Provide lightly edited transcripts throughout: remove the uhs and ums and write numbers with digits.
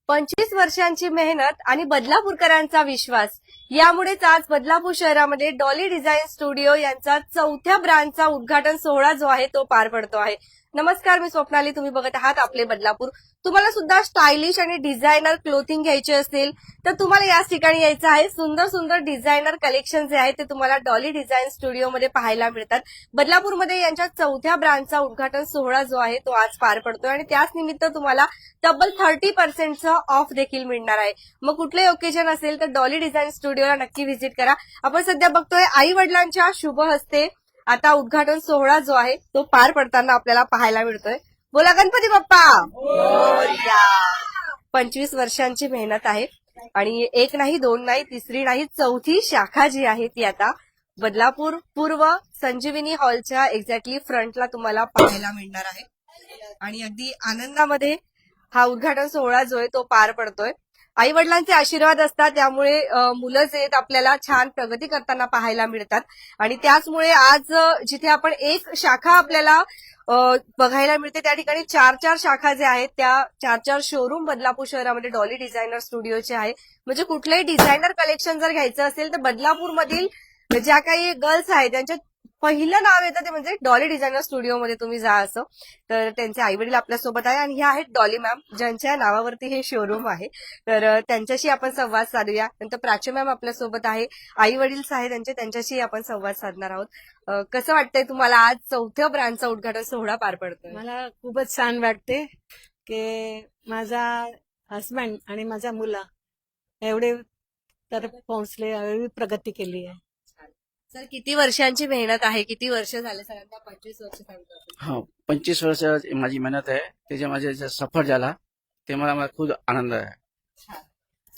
25 वर्षांची मेहनत आणि बदलापूरकरांचा विश्वास यामुळेच आज बदलापूर शहरामध्ये डॉली डिझाइन स्टुडिओ यांचा 4थ्या ब्रँचचा उद्घाटन सोहळा जो आहे तो पार पडतो आहे। नमस्कार, मी स्वप्नाली, तुम्ही बघत आहात आपले बदलापूर। तुम्हाला सुद्धा स्टायलिश आणि डिझायनर क्लोथिंग घ्यायचे असेल तर तुम्हाला याच ठिकाणी यायचं आहे। सुंदर सुंदर डिझायनर कलेक्शन जे आहे ते तुम्हाला डॉली डिझाइन स्टुडिओ मध्ये पाहायला मिळतात। बदलापूरमध्ये यांच्या 4थ्या ब्रँचचा उद्घाटन सोहळा जो आहे तो आज पार पडतोय आणि त्याच निमित्त तुम्हाला तब्बल 30% ऑफ देखील मिळणार आहे। मग कुठलेही ओकेजन असेल तर डॉली डिझाइन स्टुडिओला नक्की व्हिजिट करा। आपण सध्या बघतोय आई वडिलांच्या शुभ हस्ते आता उद्घाटन सोहळा जो आहे तो पार पडताना आपल्याला पाहायला मिळतोय। बोला गणपती बाप्पा मोरया। 25 वर्षांची मेहनत आहे आणि एक नाही, दोन नाही, तिसरी नाही, 4थी शाखा जी आहे ती आता बदलापूर पूर्व संजीवनी हॉलच्या एक्झॅक्टली फ्रंटला तुम्हाला पाहायला मिळणार आहे आणि अगदी आनंदामध्ये हा उद्घाटन सोहळा जो आहे तो पार पडतोय। आई वडिलांचे आशीर्वाद असतात, त्यामुळे मुलं जे आहेत आपल्याला छान प्रगती करताना पाहायला मिळतात आणि त्याचमुळे आज जिथे आपण एक शाखा आपल्याला बघायला मिळते त्या ठिकाणी 4 शाखा ज्या आहेत त्या 4 शोरूम बदलापूर शहरामध्ये डॉली डिझायनर स्टुडिओचे आहे। म्हणजे कुठलंही डिझायनर कलेक्शन जर घ्यायचं असेल तर बदलापूरमधील ज्या काही गर्ल्स आहेत त्यांच्या पहिलं नाव येतं ते म्हणजे डॉली डिझायनर स्टुडिओ मध्ये तुम्ही जा असं। तर त्यांचे आई वडील आपल्यासोबत आहे आणि ह्या आहेत डॉली मॅम, ज्यांच्या नावावरती हे शोरूम आहे। तर त्यांच्याशी आपण संवाद साधूया। नंतर प्राची मॅम आपल्यासोबत आहे, आई वडील आहेत त्यांच्याशी आपण संवाद साधणार आहोत। कसं वाटतंय तुम्हाला आज 4थ्या ब्रँचचा उद्घाटन सोहळा पार पडतोय? मला खूपच छान वाटते की माझा हसबंड आणि माझ्या मुला एवढे तर पोहोचले, एवढी प्रगती केली आहे। सर, किती वर्षांची मेहनत आहे? किती वर्ष झाले सरांना? 25 वर्ष सांगतो। हो, 25 वर्ष माझी मेहनत आहे, त्याच्या माझ्या सफर झाला ते मला खूप आनंद आहे।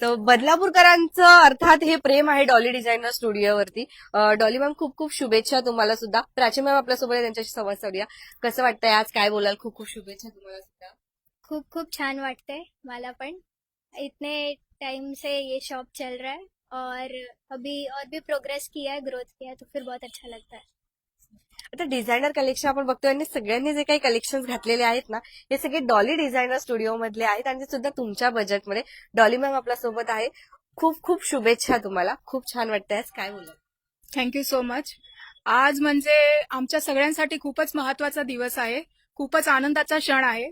तर बदलापूरकरांचं अर्थात हे प्रेम आहे डॉली डिझायनर स्टुडिओवरती। डॉली मॅम, खूप खूप शुभेच्छा तुम्हाला सुद्धा। प्राची मॅम आपल्यासोबत आहे, त्यांच्याशी संवाद साधूया। कसं वाटतंय आज, काय बोलाल? खूप खूप शुभेच्छा तुम्हाला सुद्धा। खूप खूप छान वाटतंय मला पण। इतने टाइम से ये शॉप चल रहा है और अभी और भी प्रोग्रेस किया है, ग्रोथ किया है, तो फिर बहुत अच्छा लगता है। आता डिझायनर कलेक्शन आपण बघतोय आणि सगळ्यांनी जे काही कलेक्शन घातलेले आहेत ना हे सगळे डॉली डिझायनर स्टुडिओ मधले आहेत आणि ते सुद्धा तुमच्या बजेटमध्ये। डॉली मॅम आपल्यासोबत आहे, खूप खूप शुभेच्छा तुम्हाला। खूप छान वाटतंय आज, काय बोलाल? Thank you so much. आज म्हणजे आमच्या सगळ्यांसाठी खूपच महत्वाचा दिवस आहे, खूपच आनंदाचा क्षण आहे।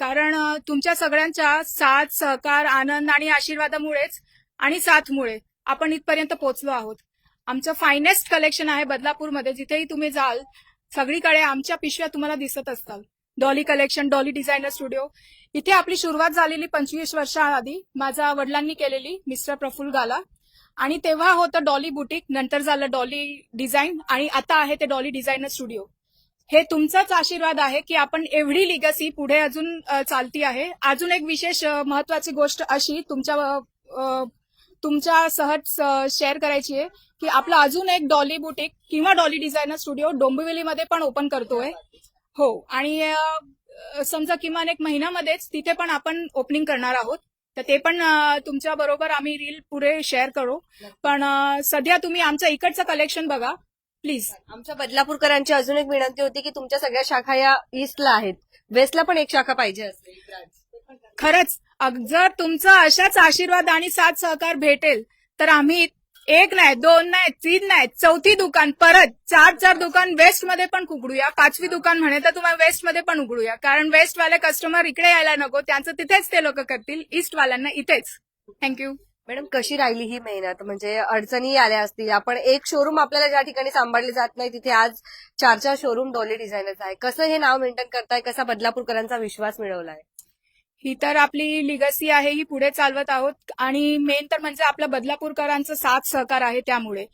कारण तुमच्या सगळ्यांच्या साथ, सहकार, आनंद आणि आशीर्वादामुळेच आणि साथमुळे आपण इथपर्यंत पोहोचलो आहोत। आमचं फायनेस्ट कलेक्शन आहे बदलापूरमध्ये, जिथेही तुम्ही जाल सगळीकडे आमच्या पिशव्या तुम्हाला दिसत असतात। Dolly collection, Dolly designer studio, इथे आपली सुरुवात झालेली 25 वर्षाआधी माझ्या वडिलांनी केलेली, मिस्टर प्रफुल्ल गाला। आणि तेव्हा होतं डॉली बुटीक, नंतर झालं डॉली डिझाईन आणि आता आहे ते डॉली डिझायनर स्टुडिओ। हे तुमचाच आशीर्वाद आहे की आपण एवढी लिगसी पुढे अजून चालती आहे। अजून एक विशेष महत्वाची गोष्ट अशी तुमच्या सहज शेअर करायची आहे की आपलं अजून एक डॉली बुटीक किंवा डॉली डिझायनर स्टुडिओ डोंबिवलीमध्ये पण ओपन करतोय। हो, आणि समजा किमान 1 महिन्यामध्येच तिथे पण आपण ओपनिंग करणार आहोत। तर ते पण तुमच्या बरोबर आम्ही रील पुढे शेअर करू। पण सध्या तुम्ही आमचं इकडचं कलेक्शन बघा प्लीज। आमच्या बदलापूरकरांची अजून एक विनंती होती की तुमच्या सगळ्या शाखा या ईस्टला आहेत, वेस्टला पण एक शाखा पाहिजे असेल। खरंच जर तुमचा अशाच आशीर्वाद आणि साथ सहकार भेटेल तर आम्ही 1 नाही, 2 नाही, 3 नाही, 4थी दुकान परत 4 दुकान वेस्ट मध्ये पण उघडूया। 5वी दुकान म्हणे तर तुम्हाला वेस्ट मध्ये पण उघडूया, कारण वेस्ट वाले कस्टमर इकडे यायला नको, त्यांचं तिथेच ते लोक करतील, ईस्ट वाल्यांना इथेच। थँक्यू मॅडम, कशी राहिली ही मेहनत? म्हणजे अडचणी आल्या असतील, आपण एक शोरूम आपल्याला ज्या ठिकाणी सांभाळले जात नाही तिथे आज 4 शोरूम डॉली डिझायनरचा आहे। कसं हे नाव मेंटेन करताय? कसा बदलापूरकरांचा विश्वास मिळवलाय? ही तर आपली लिगसी आहे, ही पुढे चालवत आहोत आणि मेन तर म्हणजे आपल्या बदलापूरकरांचं साथ सहकार आहे। त्यामुळे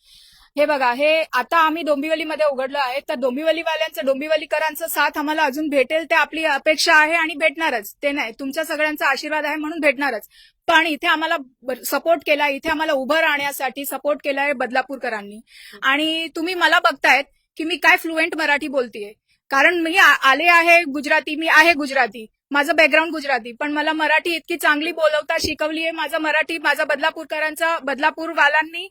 हे बघा, हे आता आम्ही डोंबिवलीमध्ये उघडलं आहे, तर डोंबिवलीवाल्यांचं, डोंबिवलीकरांचं साथ आम्हाला अजून भेटेल ते आपली अपेक्षा आहे आणि भेटणारच। ते नाही, तुमच्या सगळ्यांचा आशीर्वाद आहे म्हणून भेटणारच। पण इथे आम्हाला सपोर्ट केला, इथे आम्हाला उभं राहण्यासाठी सपोर्ट केलाय बदलापूरकरांनी। आणि तुम्ही मला बघतायत की मी काय फ्लुएंट मराठी बोलतेय, कारण मी आले आहे गुजराती, मी आहे गुजराती, माझं बॅकग्राऊंड गुजराती, पण मला मराठी इतकी चांगली बोलवता शिकवली आहे माझं मराठी माझा बदलापूरवाल्यांनी,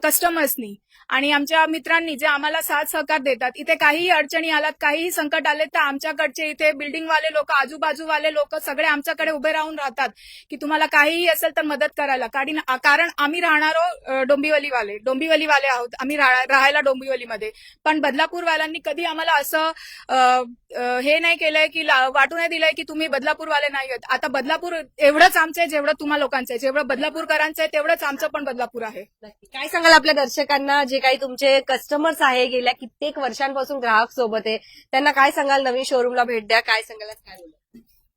कस्टमर्सनी आणि आमच्या मित्रांनी जे आम्हाला साथ सहकार देतात. इथे काहीही अडचणी आल्यात, काहीही संकट आले तर आमच्याकडचे इथे बिल्डिंगवाले लोक, आजूबाजूवाले लोक सगळे आमच्याकडे उभे राहून राहतात की तुम्हाला काहीही असेल तर मदत करायला. कारण आम्ही राहणारो डोंबिवलीवाले आहोत, आम्ही राहायला डोंबिवलीमध्ये. पण बदलापूरवाल्यांनी कधी आम्हाला असं हे नाही केलंय की वाटू नाही दिलंय की तुम्ही बदलापूरवाले नाही आहेत. आता बदलापूर एवढंच आमचं आहे जेवढं तुम्हा लोकांचं आहे, जेवढं बदलापूरकरांचं आहे तेवढंच आमचं पण बदलापूर आहे. काय सांगाल आपल्या दर्शकांना, जे काही तुमचे कस्टमर्स आहे, गेल्या कित्येक वर्षांपासून ग्राहक सोबत आहे, त्यांना काय सांगाल? नवीन शोरूमला भेट द्या, काय सांगाल? काय बोलू?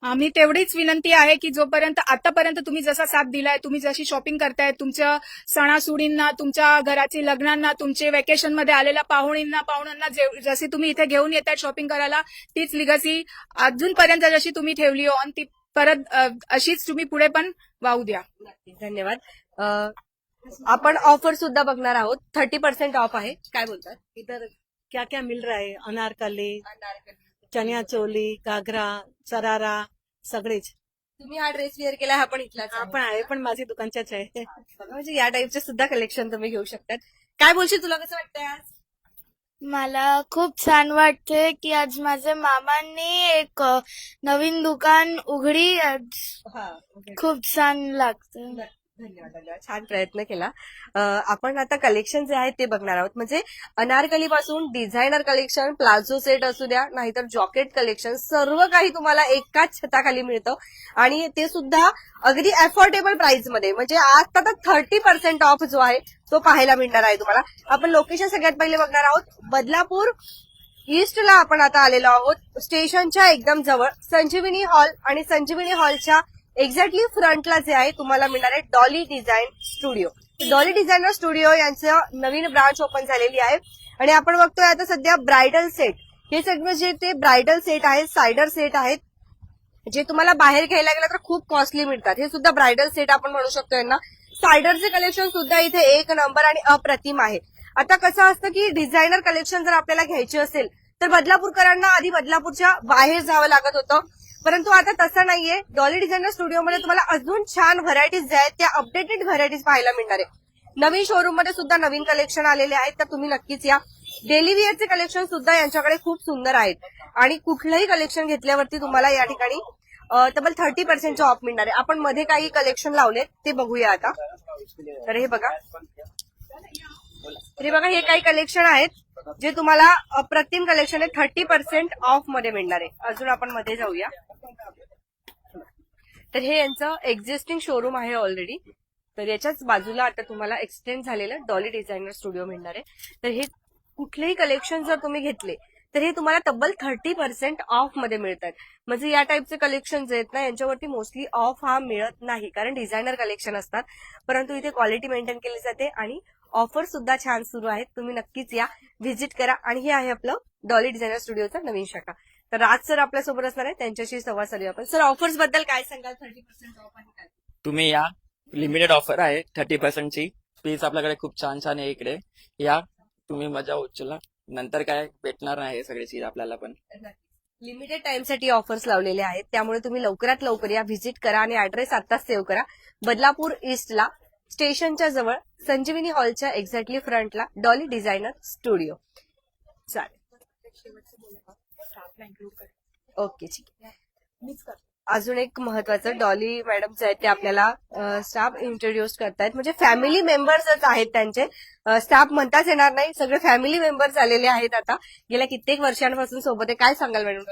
आम्ही तेवढीच विनंती आहे की जोपर्यंत आतापर्यंत तुम्ही जसा साथ दिलाय, तुम्ही जशी शॉपिंग करताय, तुमच्या सणासुडींना, तुमच्या घराची लग्नांना, तुमचे वेकेशनमध्ये आलेल्या पाहुण्यांना जशी तुम्ही इथे घेऊन येताय शॉपिंग करायला, तीच लिगसी अजूनपर्यंत जशी तुम्ही ठेवली ऑन, ती परत अशीच तुम्ही पुढे पण वाहू द्या. नक्कीच, धन्यवाद. आपण ऑफर सुद्धा बघणार आहोत. 30% ऑफ आहे. काय बोलतात? इधर क्या क्या मिल रहा है? अनारकली, चनिया चोली, घागरा, सरारा सगळेच. तुम्ही हा ड्रेस वेअर केला, हा पण इथलाच आहे. आपण आहे, पण माझी दुकानच्याच आहे. म्हणजे या टाईपचे सुद्धा कलेक्शन तुम्ही घेऊ शकतात. काय बोलशील, तुला कसं वाटतंय आज? मला खूप छान वाटते की आज माझ्या मामांनी एक नवीन दुकान उघडी. आज खूप छान लागतं. धन्यवाद, धन्यवाद. छान प्रयत्न केला. आपण आता कलेक्शन जे आहे ते बघणार आहोत. म्हणजे अनारकली पासून डिझायनर कलेक्शन, प्लाझो सेट असू द्या, नाहीतर जॉकेट कलेक्शन, सर्व काही तुम्हाला एकाच छताखाली मिळतं आणि ते सुद्धा अगदी अफोर्डेबल प्राइस मध्ये. म्हणजे आता तर 30% ऑफ जो आहे तो पाहायला मिळणार आहे तुम्हाला. आपण लोकेशन सगळ्यात पहिले बघणार आहोत. बदलापूर ईस्टला आपण आता आलेलो आहोत, स्टेशनच्या एकदम जवळ संजीवनी हॉल, आणि संजीवनी हॉलच्या एक्झॅक्टली फ्रंटला जे आहे तुम्हाला मिळणार आहे Dolly design studio. Dolly designer studio यांचं नवीन ब्रांच ओपन झालेली आहे आणि आपण बघतोय आता सध्या ब्रायडल सेट, हे सगळं जे ते ब्रायडल सेट आहेत, सायडर सेट आहेत, जे तुम्हाला बाहेर घ्यायला गेलं तर खूप कॉस्टली मिळतात. हे सुद्धा ब्रायडल सेट आपण म्हणू शकतो यांना. सायडरचे कलेक्शन सुद्धा इथे एक नंबर आणि अप्रतिम आहे. आता कसं असतं की डिझायनर कलेक्शन जर आपल्याला घ्यायचे असेल तर बदलापूरकरांना आधी बदलापूरच्या बाहेर जावं लागत होतं, परंतु आता तसं नाहीये. डॉली डिझायनर स्टुडिओमध्ये तुम्हाला अजून छान व्हरायटीज ज्या आहेत त्या अपडेटेड व्हरायटीज पाहायला मिळणार आहे. नवीन शोरूम मध्ये सुद्धा नवीन कलेक्शन आलेले आहेत, तर तुम्ही नक्कीच या. डेली वेअरचे कलेक्शन सुद्धा यांच्याकडे खूप सुंदर आहेत आणि कुठलंही कलेक्शन घेतल्यावरती तुम्हाला या ठिकाणी तब्बल 30% ऑफ मिळणार आहे. आपण मध्ये काही कलेक्शन लावलेत ते बघूया आता. तर हे बघा, हे काही कलेक्शन आहेत जे तुम्हाला अप्रतिम कलेक्शन आहे, 30% ऑफ मध्ये मिळणार आहे. अजून आपण मध्ये जाऊया. तर हे यांचं एक्झिस्टिंग शोरूम आहे ऑलरेडी, तर याच्याच बाजूला आता तुम्हाला एक्सटेंड झालेलं डॉली डिझायनर स्टुडिओ मिळणार आहे. तर हे कुठलेही कलेक्शन जर तुम्ही घेतले तर हे तुम्हाला तब्बल 30% ऑफ मध्ये मिळतात. म्हणजे या टाईपचे कलेक्शन जे आहेत ना, यांच्यावरती मोस्टली ऑफ हा मिळत नाही, कारण डिझायनर कलेक्शन असतात, परंतु इथे क्वालिटी मेंटेन केली जाते आणि ऑफर सुद्धा छान सुरू आहेत. तुम्ही नक्कीच या, व्हिजिट करा. आणि हे आहे आपलं डॉली डिझायनर स्टुडिओचा नवीन शाखा. तर राज सर आपल्यासोबत असणार आहे, त्यांच्याशी संवाद साधूया आपण. सर, ऑफर्स बद्दल काय सांगाल? 30% ऑफ आणि काय? तुम्ही या, लिमिटेड ऑफर आहे 30% ची. प्लीज, आपल्याकडे खूप छान छान आहे इकडे. या, तुम्ही मजा उचला. नंतर काय भेटणार नाही हे सगळे चीज आपल्याला पण. लिमिटेड टाइमसाठी ऑफर्स लावलेले आहेत, त्यामुळे तुम्ही लवकरात लवकर या, व्हिजिट करा आणि ऍड्रेस आत्ताच सेव्ह करा. बदलापूर ईस्टला स्टेशनच्या जवळ संजीवनी हॉलच्या एक्झॅक्टली फ्रंटला डॉली डिझायनर स्टुडिओ. चालेल, ओके, ठीक आहे. अजून एक महत्वाचं, डॉली मॅडम जे आहेत ते आपल्याला स्टाफ इंट्रोड्यूस करतायत. म्हणजे फॅमिली मेंबर्सच आहेत त्यांचे, स्टाफ म्हणताच येणार नाही, सगळे फॅमिली मेंबर्स आलेले आहेत आता, गेल्या कित्येक वर्षांपासून सोबत आहे. काय सांगाल मॅडम?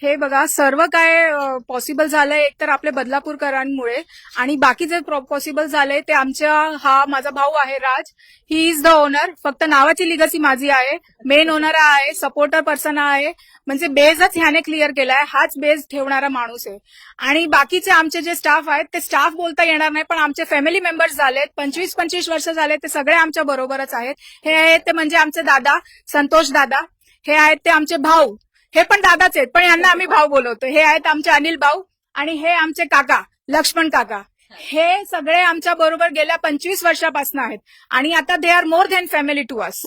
हे बघा, सर्व काय पॉसिबल झालंय एक तर आपल्या बदलापूरकरांमुळे, आणि बाकी जे पॉसिबल झालंय ते हा माझा भाऊ आहे राज, ही इज द ओनर. फक्त नावाची लिगसी माझी आहे, मेन ओनर आहे, सपोर्टर पर्सन आहे. म्हणजे बेजच ह्याने क्लिअर केलाय, हाच बेज ठेवणारा माणूस आहे. आणि बाकीचे आमचे जे स्टाफ आहेत ते स्टाफ बोलता येणार नाही, पण आमचे फॅमिली मेंबर्स झालेत, 25 वर्ष झाले, ते सगळे आमच्या बरोबरच आहेत. हे आहेत ते म्हणजे आमचे दादा संतोष दादा, हे आहेत ते आमचे भाऊ, हे पण दादाच आहेत पण यांना आम्ही भाऊ बोलवतो. हे आहेत आमचे अनिल भाऊ आणि हे आमचे काका लक्ष्मण काका. हे सगळे आमच्या बरोबर गेल्या 25 वर्षापासून आहेत आणि आता they are more than family to us.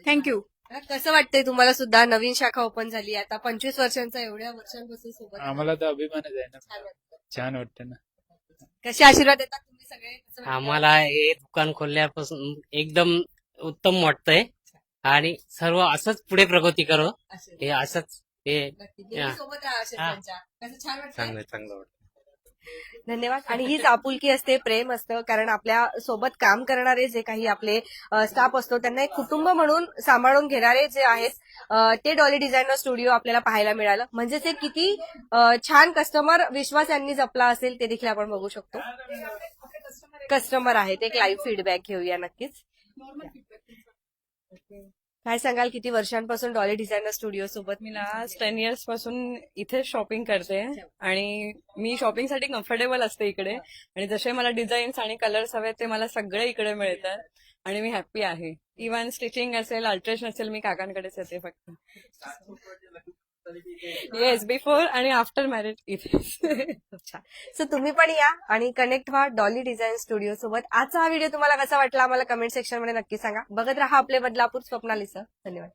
Thank you. कसं वाटतंय तुम्हाला सुद्धा नवीन शाखा ओपन झाली आता 25 वर्षांचा एवढ्या वर्षांपासून सोबत आम्हाला तर अभिमानच आहे ना. छान वाटतं. छान वाटतं ना. कसे आशीर्वाद देतात तुम्ही सगळे कसं वाटतं? आम्हाला हे दुकान खोलल्यापासून एकदम उत्तम वाटतंय आणि सर्व असंच पुढे प्रगती करो. आशीर्वाद. हे असंच हे नक्की. नेहमी हा. सोबत राहा आशीर्वादांच्या. कसं छान वाटतं चांगलं वाटतं. धन्यवाद. आणि हीच आपुलकी असते, प्रेम असतं, कारण आपल्या सोबत काम करणारे जे काही आपले स्टाफ असतो त्यांना एक कुटुंब म्हणून सांभाळून घेणारे जे आहेत ते डॉली डिझायनर स्टुडिओ आपल्याला पाहायला मिळालं. म्हणजे ते किती छान कस्टमर विश्वास यांनी जपला असेल ते देखील आपण बघू शकतो. कस्टमर आहेत, एक लाईव्ह फीडबॅक घेऊया नक्कीच. काय सांगाल, किती वर्षांपासून डॉली डिझायनर स्टुडिओ सोबत? मी लास्ट 10 इयर्स पासून इथे शॉपिंग करते आणि मी शॉपिंगसाठी कम्फर्टेबल असते इकडे आणि जसे मला डिझाईन्स आणि कलर्स हवे ते मला सगळे इकडे मिळतात आणि मी हॅप्पी आहे. इव्हन स्टिचिंग असेल, अल्ट्रेशन असेल, मी काकांकडेच येते फक्त. येस, बिफोर आणि आफ्टर मॅरेज इथे. अच्छा. सो तुम्ही पण या आणि कनेक्ट व्हा डॉली डिझाईन स्टुडिओ सोबत. आजचा हा व्हिडिओ तुम्हाला कसा वाटला आम्हाला कमेंट सेक्शन मध्ये नक्की सांगा. बघत राहा आपले बदलापूर. स्वप्नालीसह धन्यवाद.